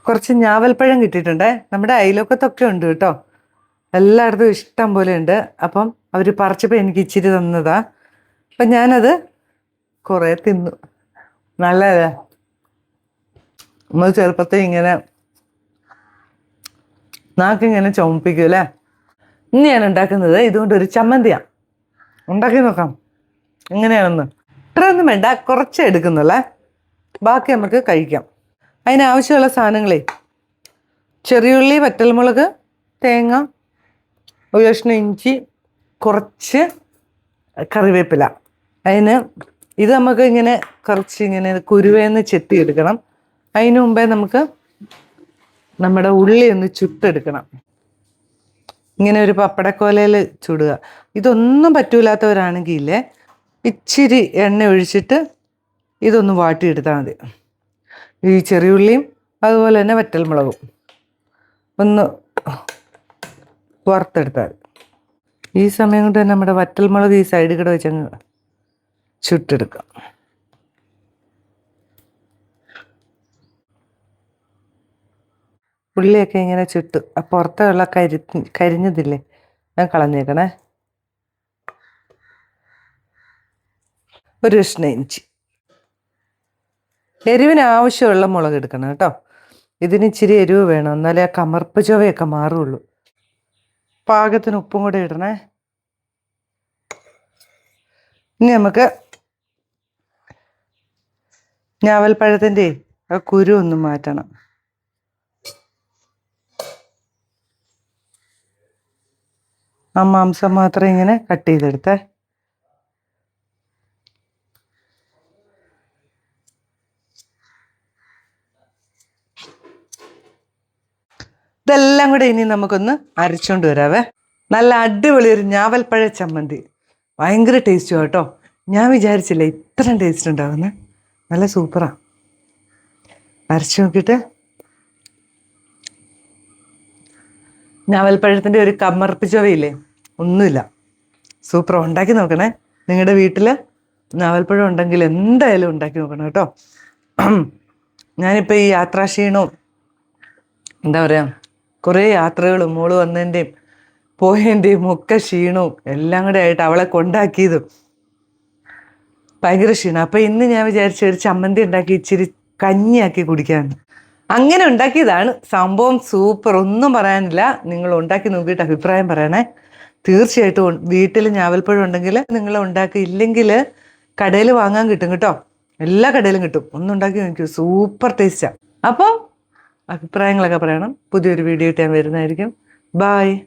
കുറച്ച് ഞാവൽപ്പഴം കിട്ടിയിട്ടുണ്ടേ. നമ്മുടെ അയൽവക്കത്തൊക്കെ ഉണ്ട് കേട്ടോ, എല്ലായിടത്തും ഇഷ്ടം പോലെ ഉണ്ട്. അപ്പം അവർ പറിച്ചപ്പോൾ എനിക്ക് ഇച്ചിരി തന്നതാ. അപ്പം ഞാനത് കുറേ തിന്നു. നല്ലതാ. നമ്മൾ ചെറുപ്പത്തിൽ ഇങ്ങനെ നാക്കിങ്ങനെ ചുമപ്പിക്കും അല്ലേ. ഇനി ഞാൻ ഉണ്ടാക്കുന്നത് ഇതുകൊണ്ടൊരു ചമ്മന്തിയാണ്. ഉണ്ടാക്കി നോക്കാം എങ്ങനെയാണെന്ന്. ഇത്രയൊന്നും വേണ്ട, കുറച്ച് എടുക്കുന്നുള്ളേ, ബാക്കി നമുക്ക് കഴിക്കാം. അതിനാവശ്യമുള്ള സാധനങ്ങളെ: ചെറിയുള്ളി, വറ്റൽമുളക്, തേങ്ങ, ഒരു കഷ്ണം ഇഞ്ചി, കുറച്ച് കറിവേപ്പില. ഇത് നമുക്ക് ഇങ്ങനെ കുറച്ച് ഇങ്ങനെ കുരുവേന്ന് ചെത്തിയെടുക്കണം. അതിന് മുമ്പേ നമുക്ക് നമ്മുടെ ഉള്ളി ഒന്ന് ചുട്ടെടുക്കണം. ഇങ്ങനെ ഒരു പപ്പടക്കോലയിൽ ചുടുക. ഇതൊന്നും പറ്റൂലാത്തവരാണെങ്കിൽ ഇച്ചിരി എണ്ണ ഒഴിച്ചിട്ട് ഇതൊന്ന് വാട്ടിയെടുത്താൽ മതി. ഈ ചെറിയുള്ളിയും അതുപോലെ തന്നെ വറ്റൽമുളകും ഒന്ന് വറുത്തെടുത്താൽ. ഈ സമയം കൊണ്ട് തന്നെ നമ്മുടെ വറ്റൽമുളക് ഈ സൈഡിൽ കൂടെ വെച്ചങ്ങ് ചുട്ടെടുക്കാം. ഉള്ളിയൊക്കെ ഇങ്ങനെ ചുട്ട് പുറത്തുള്ള കരിഞ്ഞതില്ലേ ഞാൻ കളഞ്ഞേക്കണേ. ഒരു കഷ്ണം ഇഞ്ചി. എരിവിന് ആവശ്യമുള്ള മുളക് എടുക്കണം കേട്ടോ. ഇതിന് ഇച്ചിരി എരിവ് വേണം, എന്നാലേ ആ കമർപ്പ് ചുവയൊക്കെ മാറുള്ളൂ. പാകത്തിന് ഉപ്പും കൂടെ ഇടണേ. ഇനി നമുക്ക് ഞാവൽപ്പഴത്തിൻ്റെ ആ കുരു ഒന്ന് മാറ്റണം. ആ മാംസം മാത്രം ഇങ്ങനെ കട്ട് ചെയ്തെടുത്തേ. ഇതെല്ലാം കൂടെ ഇനി നമുക്കൊന്ന് അരച്ചുകൊണ്ട് വരാവേ. നല്ല അടിപൊളി ഒരു ഞാവൽപ്പഴ ചമ്മന്തി. ഭയങ്കര ടേസ്റ്റും കേട്ടോ. ഞാൻ വിചാരിച്ചില്ല ഇത്രയും ടേസ്റ്റ് ഉണ്ടാവുന്നത്. നല്ല സൂപ്പറാണ്. അരച്ചു നോക്കിയിട്ട് ഞാവൽപ്പഴത്തിൻ്റെ ഒരു കമർപ്പ് ചുവയില്ലേ, ഒന്നുമില്ല. സൂപ്പർ. ഉണ്ടാക്കി നോക്കണേ. നിങ്ങളുടെ വീട്ടിൽ ഞാവൽപ്പഴം ഉണ്ടെങ്കിൽ എന്തായാലും ഉണ്ടാക്കി നോക്കണം കേട്ടോ. ഞാനിപ്പോൾ ഈ യാത്രാക്ഷീണവും എന്താ പറയുക, കുറേ യാത്രകളും മോള് വന്നതിൻ്റെയും പോയതിൻ്റെയും ഒക്കെ ക്ഷീണവും എല്ലാം കൂടെ ആയിട്ട് അവളെ കൊണ്ടാക്കിയതും ഭയങ്കര ക്ഷീണം. അപ്പം ഇന്ന് ഞാൻ വിചാരിച്ച ഒരു ചമ്മന്തി ഉണ്ടാക്കി ഇച്ചിരി കഞ്ഞിയാക്കി കുടിക്കാമെന്ന്. അങ്ങനെ ഉണ്ടാക്കിയതാണ്. സംഭവം സൂപ്പർ, ഒന്നും പറയാനില്ല. നിങ്ങൾ ഉണ്ടാക്കി നോക്കിയിട്ട് അഭിപ്രായം പറയണേ. തീർച്ചയായിട്ടും വീട്ടിൽ ഞാവൽപ്പഴം ഉണ്ടെങ്കിൽ നിങ്ങൾ ഉണ്ടാക്കി, ഇല്ലെങ്കിൽ കടയിൽ വാങ്ങാൻ കിട്ടും കേട്ടോ. എല്ലാ കടയിലും കിട്ടും. ഒന്നുണ്ടാക്കി നോക്കൂ, സൂപ്പർ ടേസ്റ്റാണ്. അപ്പം അഭിപ്രായങ്ങളൊക്കെ പറയണം. പുതിയൊരു വീഡിയോ ആയിട്ട് ഞാൻ വരുന്നതായിരിക്കും. ബായ്.